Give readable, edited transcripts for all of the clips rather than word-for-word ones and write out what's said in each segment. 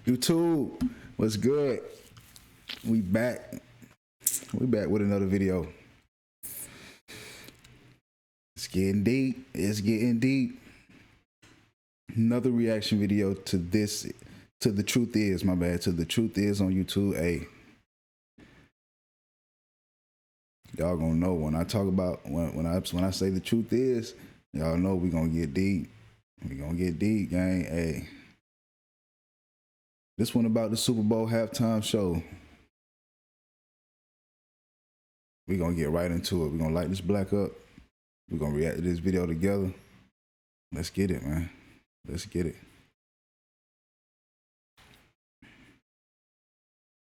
YouTube, what's good? We back. We back with another video. It's getting deep. It's getting deep. Another reaction video to this. To The Truth Is, my bad. To The Truth Is on YouTube. Hey, y'all gonna know when I talk about when I say the truth is, y'all know we gonna get deep. We gonna get deep, gang. Hey, this one about the Super Bowl halftime show. We gonna get right into it. We gonna light this black up. We gonna react to this video together. Let's get it, man. Let's get it.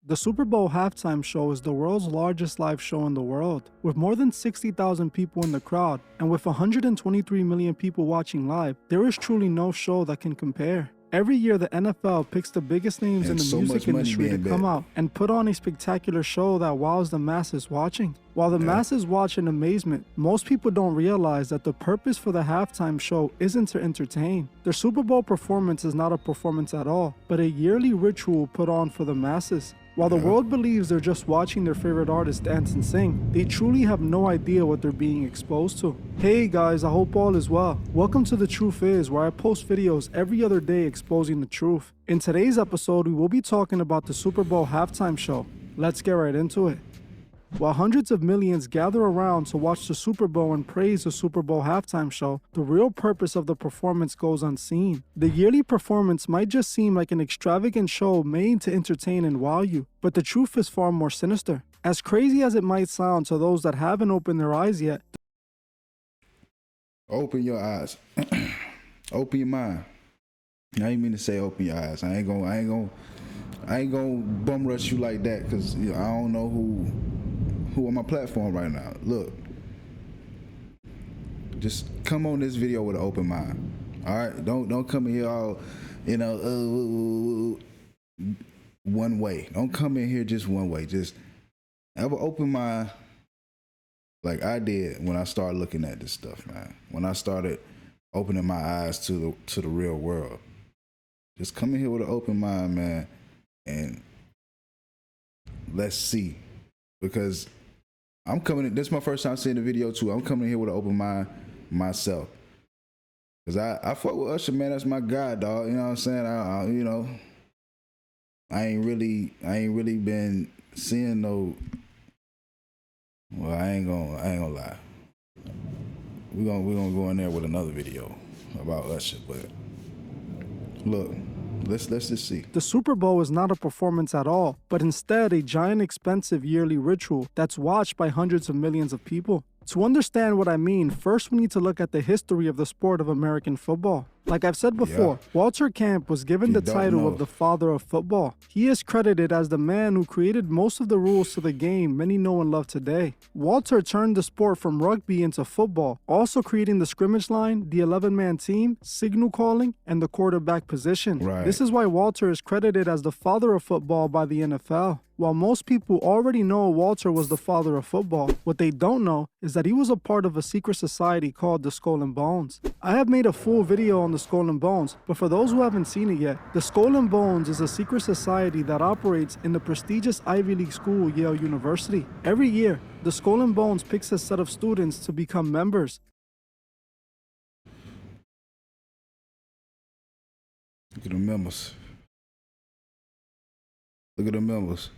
The Super Bowl halftime show is the world's largest live show in the world, with more than 60,000 people in the crowd, and with 123 million people watching live, there is truly no show that can compare. Every year, the NFL picks the biggest names in the music industry to come out and put on a spectacular show that wows the masses watching. While the masses watch in amazement, most people don't realize that the purpose for the halftime show isn't to entertain. Their Super Bowl performance is not a performance at all, but a yearly ritual put on for the masses. While the world believes they're just watching their favorite artists dance and sing, they truly have no idea what they're being exposed to. Hey guys, I hope all is well. Welcome to The Truth Is, where I post videos every other day exposing the truth. In today's episode, we will be talking about the Super Bowl halftime show. Let's get right into it. While hundreds of millions gather around to watch the Super Bowl and praise the Super Bowl halftime show, the real purpose of the performance goes unseen. The yearly performance might just seem like an extravagant show made to entertain and wow you, but the truth is far more sinister. As crazy as it might sound to those that haven't opened their eyes yet, Open your eyes. Open your mind. I ain't mean to say open your eyes. I ain't gonna bum rush you like that, because I don't know who on my platform right now. Look, just come on this video with an open mind. All right, don't come in here all, one way. Don't come in here just one way. Just have an open mind, like I did when I started looking at this stuff, man. When I started opening my eyes to the real world. Just come in here with an open mind, man, and let's see, because I'm coming in, this is my first time seeing the video too. I'm coming in here with an open mind myself. Cause I fuck with Usher, man. That's my guy, dog. You know what I'm saying? I ain't really been seeing no. Well, I ain't gonna lie. We're gonna go in there with another video about Usher, but look. Let's just see. the Super Bowl is not a performance at all, but instead a giant expensive yearly ritual that's watched by hundreds of millions of people. To understand what I mean, first we need to look at the history of the sport of American football. Like I've said before, Walter Camp was given the title of the father of football. He is credited as the man who created most of the rules to the game many know and love today. Walter turned the sport from rugby into football, also creating the scrimmage line, the 11-man team, signal calling, and the quarterback position. This is why Walter is credited as the father of football by the NFL. While most people already know Walter was the father of football, what they don't know is that he was a part of a secret society called the Skull and Bones. I have made a full video on the Skull and Bones, but for those who haven't seen it yet, the Skull and Bones is a secret society that operates in the prestigious Ivy League school, Yale University. Every year, the Skull and Bones picks a set of students to become members. Look at the members. Look at the members.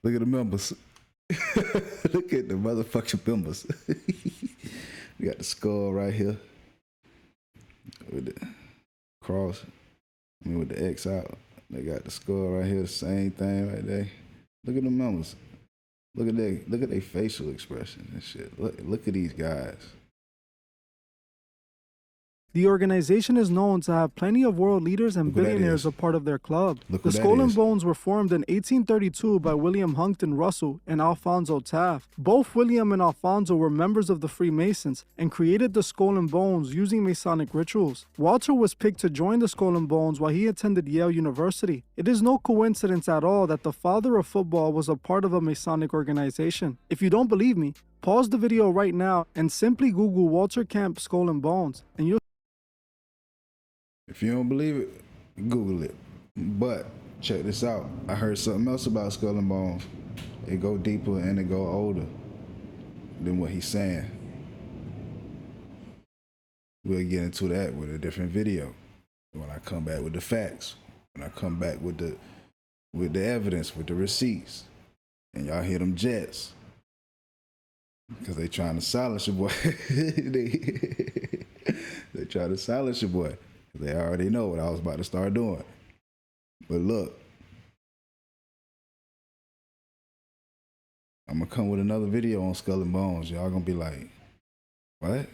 Look at the members. Look at the motherfucking members. We got the skull right here with the cross. With the X out. They got the skull right here, the same thing right there. Look at the members. Look at their facial expression and shit. Look at these guys. The organization is known to have plenty of world leaders and Look who that billionaires is. a part of their club. Look The who that Skull and is. Bones were formed in 1832 by William Huntington Russell and Alfonso Taft. Both William and Alfonso were members of the Freemasons and created the Skull and Bones using Masonic rituals. Walter was picked to join the Skull and Bones while he attended Yale University. It is no coincidence at all that the father of football was a part of a Masonic organization. If you don't believe me, pause the video right now and simply Google Walter Camp Skull and Bones, and you'll If you don't believe it, Google it. But check this out. I heard something else about Skull and Bones. It go deeper and it go older than what he's saying. We'll get into that with a different video. When I come back with the facts, when I come back with the evidence, with the receipts, and y'all hear them jets, because they trying to silence your boy. they trying to silence your boy. They already know what I was about to start doing. But look, I'm gonna come with another video on Skull and Bones. Y'all gonna be like, what?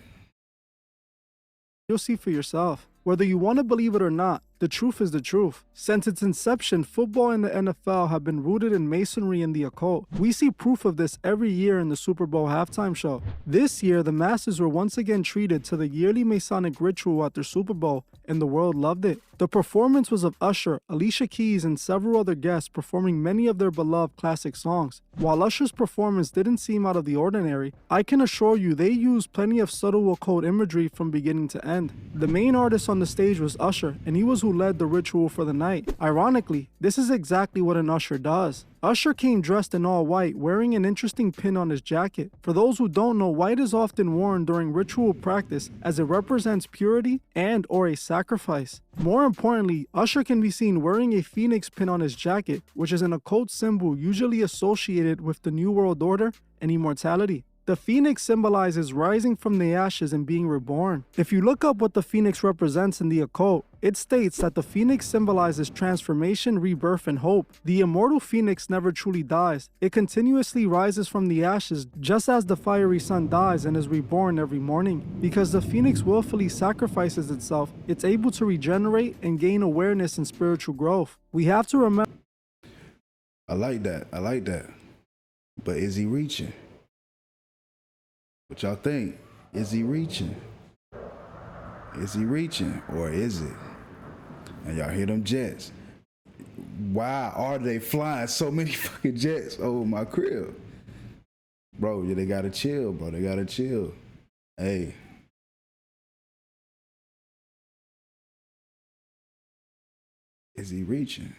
see for yourself. Whether you want to believe it or not, the truth is the truth. Since its inception, football and the NFL have been rooted in masonry and the occult. We see proof of this every year in the Super Bowl halftime show. This year, the masses were once again treated to the yearly Masonic ritual at their Super Bowl, and the world loved it. The performance was of Usher, Alicia Keys, and several other guests performing many of their beloved classic songs. While Usher's performance didn't seem out of the ordinary, I can assure you they used plenty of subtle occult imagery from beginning to end. The main artist on the stage was Usher, and he was who led the ritual for the night. Ironically, this is exactly what an usher does. Usher came dressed in all white, wearing an interesting pin on his jacket. For those who don't know, white is often worn during ritual practice as it represents purity and or a sacrifice. More importantly, Usher can be seen wearing a phoenix pin on his jacket, which is an occult symbol usually associated with the New World Order and immortality. The phoenix symbolizes rising from the ashes and being reborn. If you look up what the phoenix represents in the occult, it states that the phoenix symbolizes transformation, rebirth, and hope. The immortal phoenix never truly dies. It continuously rises from the ashes just as the fiery sun dies and is reborn every morning. Because the phoenix willfully sacrifices itself, it's able to regenerate and gain awareness and spiritual growth. We have to remember. I like that. I like that. But is he reaching? What y'all think? Is he reaching? Is he reaching or is it? And y'all hear them jets. Why are they flying so many fucking jets over my crib? Bro, yeah, they gotta chill, bro. They gotta chill. Hey. Is he reaching?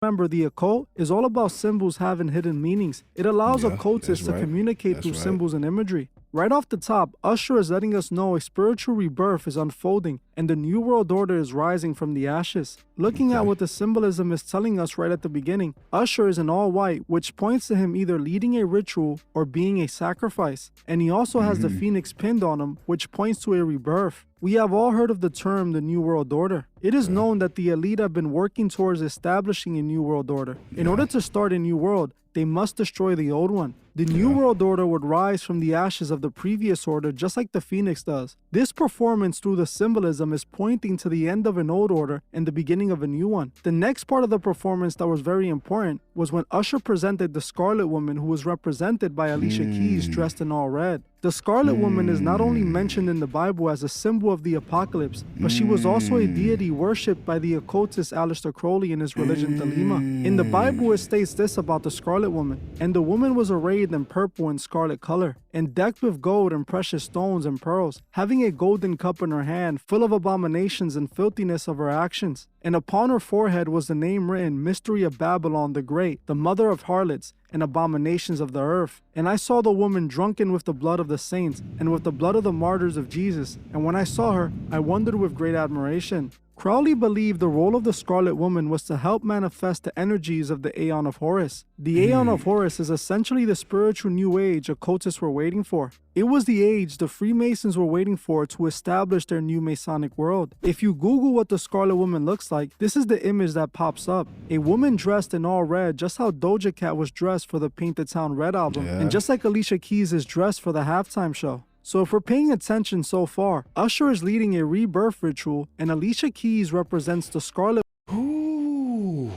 Remember, the occult is all about symbols having hidden meanings. It allows occultists to communicate through symbols and imagery. Right off the top, Usher is letting us know a spiritual rebirth is unfolding and the New World Order is rising from the ashes. Looking at what the symbolism is telling us right at the beginning, Usher is in all white, which points to him either leading a ritual or being a sacrifice. And he also has the phoenix pinned on him, which points to a rebirth. We have all heard of the term the New World Order. It is known that the elite have been working towards establishing a New World Order. In order to start a new world, they must destroy the old one. The New World Order would rise from the ashes of the previous order just like the phoenix does. This performance through the symbolism is pointing to the end of an old order and the beginning of a new one. The next part of the performance that was very important was when Usher presented the Scarlet Woman, who was represented by Alicia Keys dressed in all red. The Scarlet Woman is not only mentioned in the Bible as a symbol of the apocalypse, but she was also a deity worshipped by the occultist Aleister Crowley and his religion Thelema. In the Bible, it states this about the Scarlet Woman: "And the woman was arrayed in purple and scarlet color, and decked with gold and precious stones and pearls, having a golden cup in her hand, full of abominations and filthiness of her actions. And upon her forehead was the name written, Mystery of Babylon the Great, the mother of harlots and abominations of the earth. And I saw the woman drunken with the blood of the saints, and with the blood of the martyrs of Jesus. And when I saw her, I wondered with great admiration." Crowley believed the role of the Scarlet Woman was to help manifest the energies of the Aeon of Horus. The Aeon of Horus is essentially the spiritual new age occultists were waiting for. It was the age the Freemasons were waiting for to establish their new Masonic world. If you Google what the Scarlet Woman looks like, this is the image that pops up. A woman dressed in all red, just how Doja Cat was dressed for the Paint the Town Red album, and just like Alicia Keys is dressed for the halftime show. So if we're paying attention so far, Usher is leading a rebirth ritual and Alicia Keys represents the Scarlet Ooh,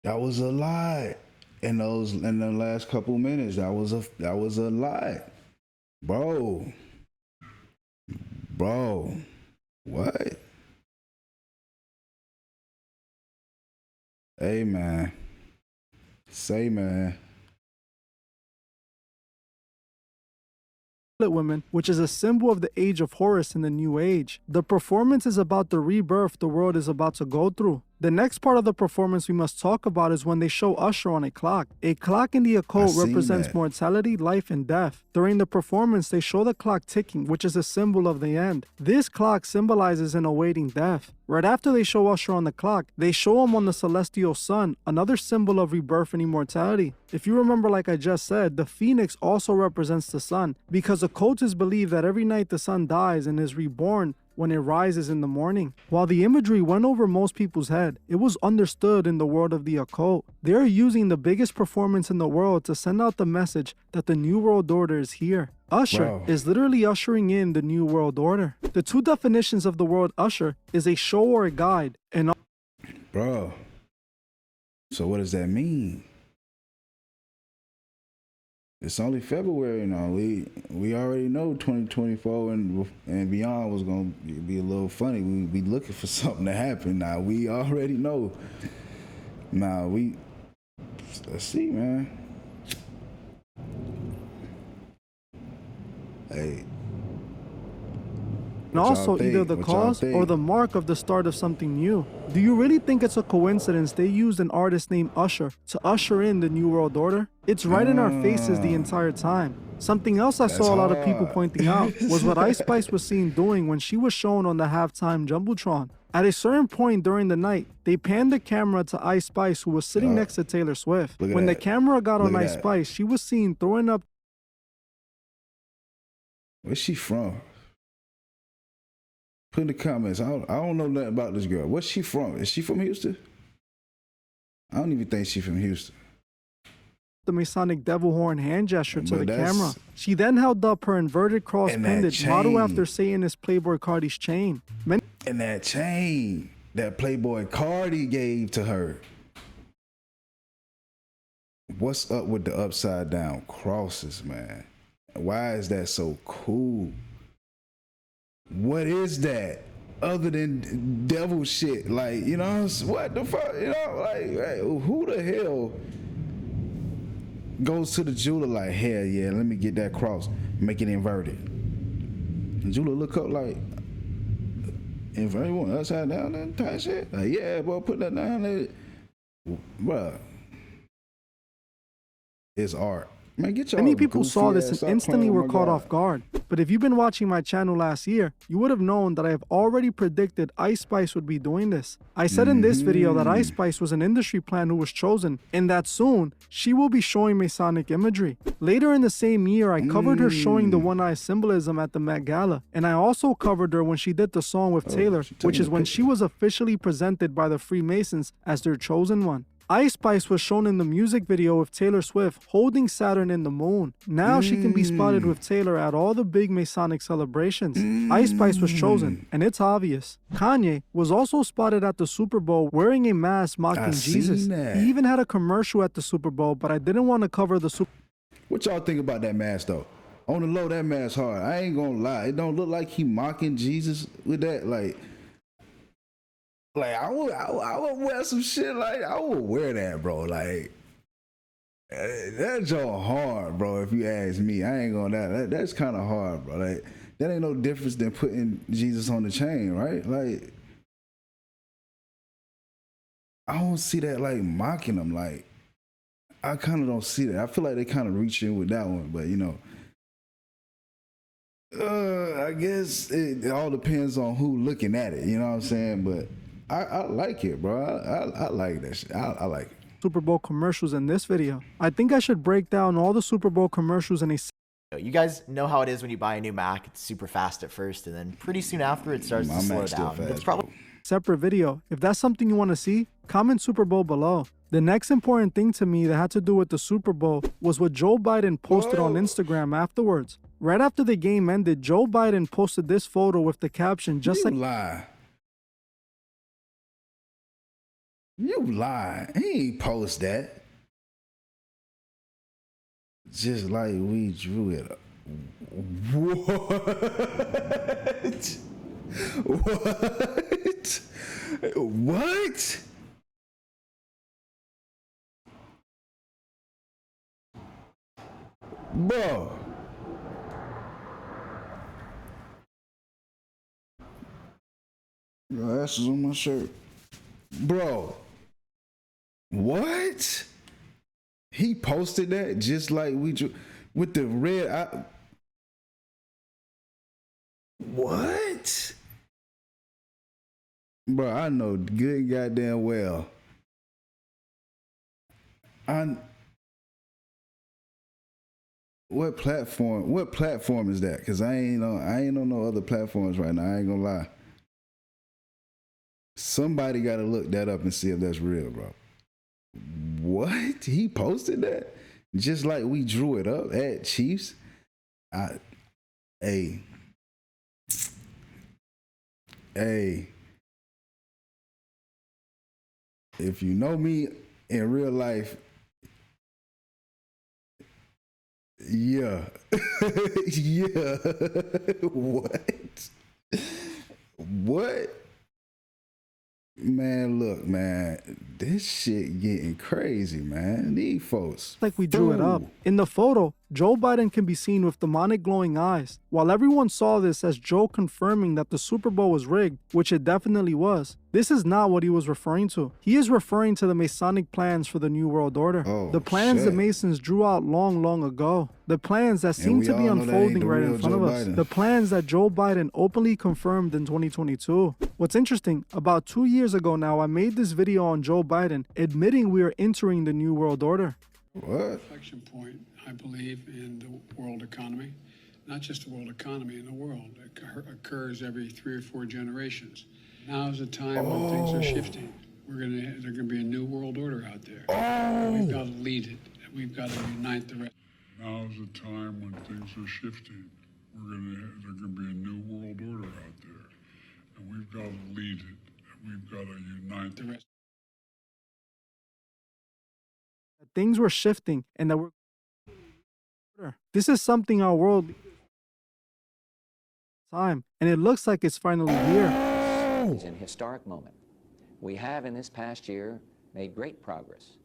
that was a lot. In the last couple minutes, that was a lot, bro. What? Hey man, say man. women, which is a symbol of the age of Horus in the New Age. The performance is about the rebirth the world is about to go through. The next part of the performance we must talk about is when they show Usher on a clock. A clock in the occult represents mortality, life, and death. During the performance, they show the clock ticking, which is a symbol of the end. This clock symbolizes an awaiting death. Right after they show Usher on the clock, they show him on the celestial sun, another symbol of rebirth and immortality. If you remember, like I just said, the phoenix also represents the sun, because occultists believe that every night the sun dies and is reborn when it rises in the morning. While the imagery went over most people's head, it was understood in the world of the occult. They are using the biggest performance in the world to send out the message that the New World Order is here. Usher is literally ushering in the New World Order. The two definitions of the word usher is a show or a guide, and bro. So what does that mean? It's only February now. We already know 2024 and beyond was gonna be a little funny. We be looking for something to happen now. We already know. Now let's see, man. Hey. And also either the cause or the mark of the start of something new. Do you really think it's a coincidence they used an artist named Usher to usher in the New World Order? It's right in our faces the entire time. Something else I saw a lot of people pointing out was what Ice Spice was seen doing when she was shown on the halftime Jumbotron. At a certain point during the night, they panned the camera to Ice Spice, who was sitting next to Taylor Swift. When the camera got on Ice Spice, she was seen throwing up. Where's she from? Put in the comments. I don't know nothing about this girl. Where's she from? Is she from Houston? I don't even think she's from Houston. The Masonic devil horn hand gesture to the camera. She then held up her inverted cross pendant model after Satanist Playboy Cardi's chain. And that chain that Playboy Cardi gave to her. What's up with the upside down crosses, man? Why is that so cool? What is that other than devil shit? Like, you know, what the fuck? You know, like, hey, who the hell goes to the jeweler like, hell yeah, let me get that cross, make it inverted. The jeweler look up like, inverted one, upside down, that type shit. Like, yeah, boy, put that down there. Bruh, it's art. Man, many people saw this and instantly were caught off guard. But if you've been watching my channel last year, you would have known that I have already predicted Ice Spice would be doing this. I said in this video that Ice Spice was an industry plant who was chosen, and that soon, she will be showing Masonic imagery. Later in the same year, I covered her showing the one-eye symbolism at the Met Gala, and I also covered her when she did the song with Taylor, which is when she was officially presented by the Freemasons as their chosen one. Ice Spice was shown in the music video with Taylor Swift holding Saturn in the moon. Now she can be spotted with Taylor at all the big Masonic celebrations. Ice Spice was chosen, and it's obvious. Kanye was also spotted at the Super Bowl wearing a mask mocking Jesus. He even had a commercial at the Super Bowl, but I didn't want to cover the Super Bowl. What y'all think about that mask though? On the low, that mask hard. I ain't gonna lie. It don't look like he mocking Jesus with that. Like I would wear some shit like I would wear that, bro. Like that joint hard, bro. If you ask me, I ain't gonna that's kind of hard, bro. Like that ain't no difference than putting Jesus on the chain, right? Like I don't see that like mocking him. Like I kind of don't see that. I feel like they kind of reach in with that one, but you know. I guess it all depends on who looking at it. You know what I'm saying? But I like it, bro. I like that shit. I like it. Super Bowl commercials in this video. I think I should break down all the Super Bowl commercials in a... You guys know how it is when you buy a new Mac. It's super fast at first, and then pretty soon after it starts to slow down. Fast, it's probably separate video. If that's something you want to see, comment Super Bowl below. The next important thing to me that had to do with the Super Bowl was what Joe Biden posted on Instagram afterwards. Right after the game ended, Joe Biden posted this photo with the caption just You like lie. You lie. He ain't post that. Just like we drew it up. What? What? What? Bro. Your ass is on my shirt. Bro. What? He posted that just like we drew with the red eye. What? Bro, I know good goddamn well. What platform is that? Cause I ain't on no other platforms right now. I ain't gonna lie. Somebody gotta look that up and see if that's real, bro. What? He posted that? Just like we drew it up at Chiefs? Hey. If you know me in real life, yeah. Yeah. What? What? Man, look, man, this shit getting crazy, man. These folks. like we drew it up. Fool. In the photo, Joe Biden can be seen with demonic glowing eyes. While everyone saw this as Joe confirming that the Super Bowl was rigged, which it definitely was, this is not what he was referring to. He is referring to the Masonic plans for the New World Order. Oh, the plans the shit. Masons drew out long ago. The plans that seem we to be all know that ain't unfolding the right in real front Joe of us. Biden. The plans that Joe Biden openly confirmed in 2022. What's interesting, about 2 years ago now, I made this video on Joe Biden admitting we are entering the New World Order. What? Inflection point, I believe, in the world economy. Not just the world economy, in the world. It occurs every 3 or 4 generations. Now is a time when things are shifting. There's gonna be a new world order out there. We've got to lead it. We've got to unite the rest. Now is a time when things are shifting. There's gonna be a new world order out there, and we've got to lead it. We've got to unite the rest. Things were shifting and that we're this is something our world time, and it looks like it's finally here. It's an historic moment. We have in this past year made great progress.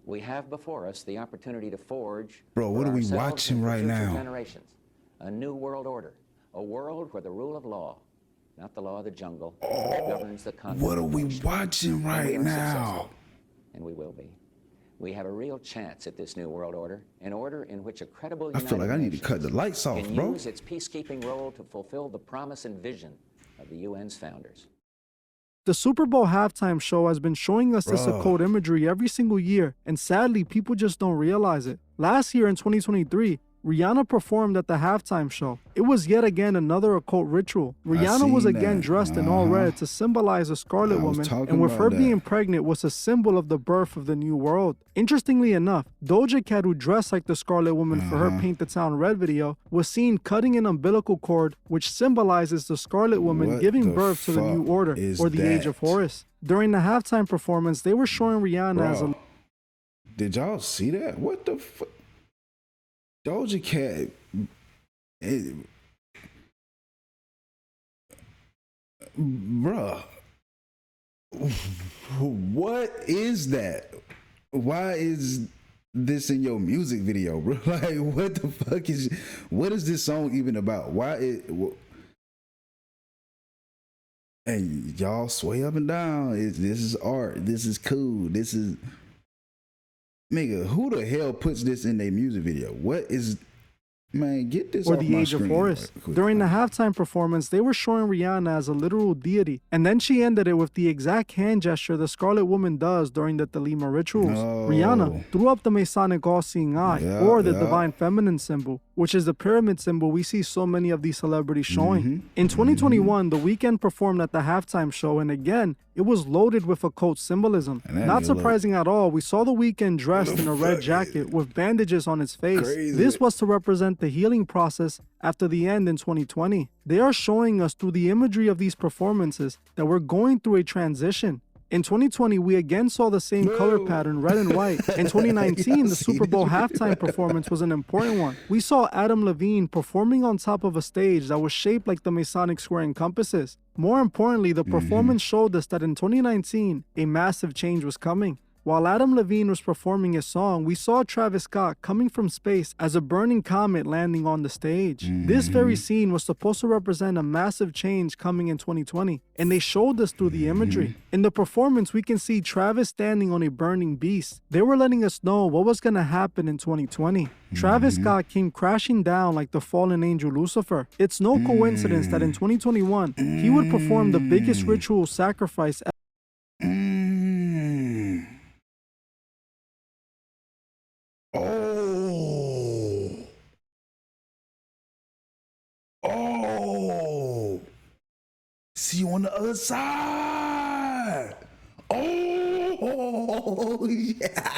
We have before us the opportunity to forge Bro, what for are we ourselves watching and for right future now? generations a new world order, a world where the rule of law, not the law of the jungle, governs the conduct What are of we nations. watching And we right are now? successful, and we will be. We have a real chance at this new world order, an order in which a credible I feel like I need to United cut the Nations lights off, can bro. use its peacekeeping role to fulfill the promise and vision of the UN's founders. The Super Bowl halftime show has been showing us this Bruh. occult imagery every single year, and sadly, people just don't realize it. Last year in 2023, Rihanna performed at the halftime show. It was yet again another occult ritual. Rihanna was seen again that. dressed in all red to symbolize a Scarlet I was Woman, talking and with about her that. being pregnant was a symbol of the birth of the new world. Interestingly enough, Doja Cat, who dressed like the Scarlet Woman for her Paint the Town Red video, was seen cutting an umbilical cord, which symbolizes the Scarlet Woman What giving the birth to the new fuck order, is or the Age of that? Horus. During the halftime performance, they were showing Rihanna as a Bro, did y'all see that? What the fuck? Doja Cat. Bruh. What is that? Why is this in your music video, bro? Like, what the fuck what is this song even about? And y'all sway up and down. This is art. This is cool. This is, nigga, who the hell puts this in their music video? What is, man, get this or off the my Age of screen Horus. right quick, During the man. halftime performance, they were showing Rihanna as a literal deity, and then she ended it with the exact hand gesture the Scarlet Woman does during the Thelema rituals. No. Rihanna threw up the Masonic all-seeing eye, Yeah, or the yeah. divine feminine symbol, which is the pyramid symbol we see so many of these celebrities showing. In 2021, The Weeknd performed at the halftime show, and again, It was loaded with occult symbolism. And that Not nigga look- surprising at all, we saw The Weeknd dressed in a red jacket with bandages on his face. Crazy. This was to represent the healing process after the end in 2020. They are showing us through the imagery of these performances that we're going through a transition. In 2020, we again saw the same color pattern, red and white. In 2019, the Super Bowl halftime performance was an important one. We saw Adam Levine performing on top of a stage that was shaped like the Masonic square and compasses. More importantly, the performance showed us that in 2019, a massive change was coming. While Adam Levine was performing his song, we saw Travis Scott coming from space as a burning comet landing on the stage. This very scene was supposed to represent a massive change coming in 2020, and they showed us through the imagery. In the performance, we can see Travis standing on a burning beast. They were letting us know what was going to happen in 2020. Travis Scott came crashing down like the fallen angel Lucifer. It's no coincidence that in 2021, he would perform the biggest ritual sacrifice ever. Oh, see you on the other side. Oh, yeah.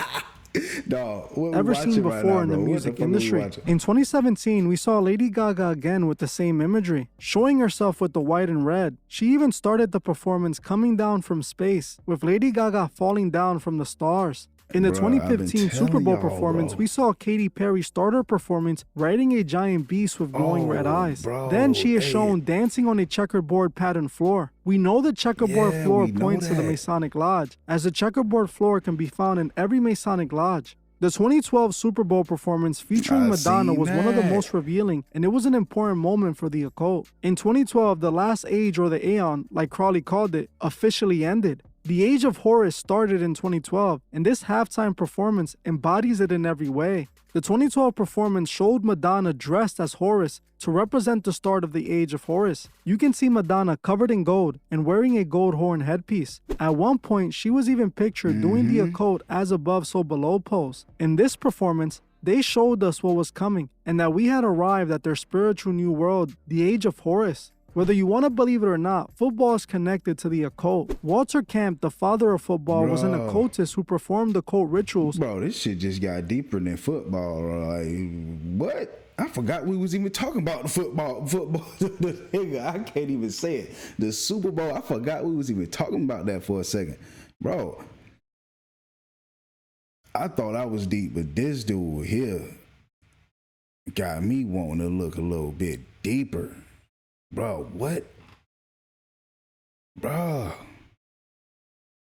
Dog, what we Ever watching seen right before now, in the bro? What music fuck are we industry. watching? In 2017, we saw Lady Gaga again with the same imagery, showing herself with the white and red. She even started the performance coming down from space, with Lady Gaga falling down from the stars. In the Bruh, I've been 2015 Super telling Bowl y'all, performance, bro. we saw Katy Perry start her performance riding a giant beast with glowing red Oh, eyes. bro, Then she is hey. shown dancing on a checkerboard pattern floor. We know the checkerboard Yeah, floor we know points to the that. Masonic Lodge, as the checkerboard floor can be found in every Masonic Lodge. The 2012 Super Bowl performance featuring I Madonna seen was one of the that. most revealing, and it was an important moment for the occult. In 2012, the last age, or the Aeon, like Crowley called it, officially ended. The Age of Horus started in 2012, and this halftime performance embodies it in every way. The 2012 performance showed Madonna dressed as Horus to represent the start of the Age of Horus. You can see Madonna covered in gold and wearing a gold horn headpiece. At one point, she was even pictured doing the occult as above so below pose. In this performance, they showed us what was coming and that we had arrived at their spiritual new world, the Age of Horus. Whether you want to believe it or not, football is connected to the occult. Walter Camp, the father of football, was an Bro. occultist who performed occult rituals. Bro, this shit just got deeper than football. Like, what? I forgot we was even talking about the football. Nigga, I can't even say it. The Super Bowl, I forgot we was even talking about that for a second. Bro, I thought I was deep, but this dude here got me wanting to look a little bit deeper. Bro, what? Bro.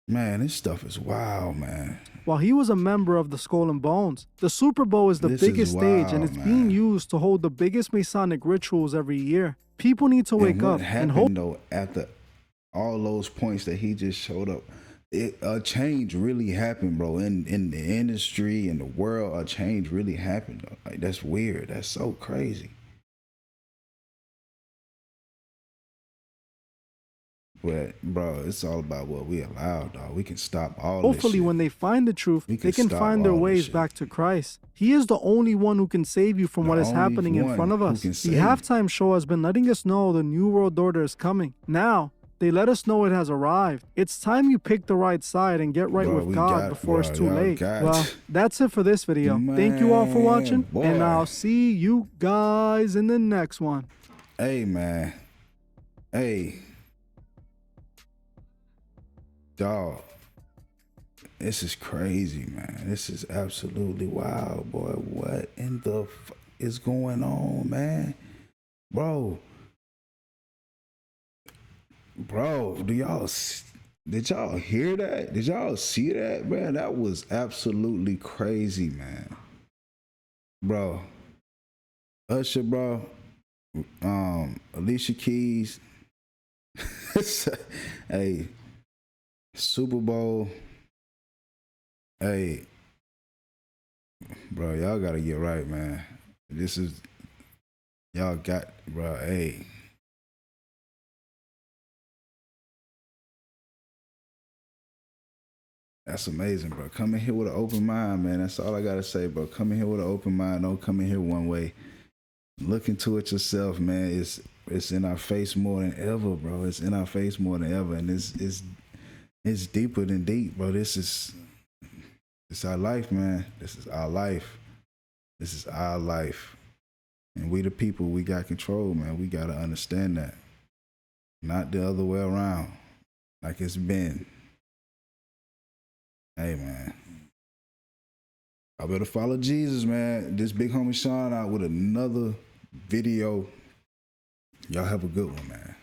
Man, this stuff is wild, man. While he was a member of the Skull and Bones, the Super Bowl is the This is biggest stage and wild, it's man. being used to hold the biggest Masonic rituals every year. People need to wake And what up and happened hope. though after all those points that he just showed up? A change really happened, bro. In the industry, in the world, a change really happened. Though. Like that's weird. That's so crazy. But bro, it's all about what we allow, dog. We can stop all this Hopefully, shit. when they find the truth, We they can can stop find their all this ways shit. back to Christ. He is the only one who can save you from The what is only happening in one front of who us. can The save. halftime show has been letting us know the New World Order is coming. Now, they let us know it has arrived. It's time you pick the right side and get right Bro, with we God got- before it's bro, too y'all late. got- Well, that's it for this video. Thank you all for Man, watching, boy. and I'll see you guys in the next one. Hey, man. Hey. Dog. This is crazy, man. This is absolutely wild, boy. What in the is going on, man? Bro. Bro, did y'all hear that? Did y'all see that, man? That was absolutely crazy, man. Bro. Usher, bro. Alicia Keys. Hey, Super Bowl. Hey, bro, y'all gotta get right, man. This is y'all got, bro. Hey, that's amazing, bro. Come in here with an open mind, man. That's all I gotta say, bro. Come in here with an open mind. Don't come in here one way. Look into it yourself, man. It's in our face more than ever, bro. It's in our face more than ever, and it's It's deeper than deep, bro. It's our life, man. This is our life. This is our life. And we the people, we got control, man. We got to understand that. Not the other way around, like it's been. Hey, man. I better follow Jesus, man. This big homie Sean out with another video. Y'all have a good one, man.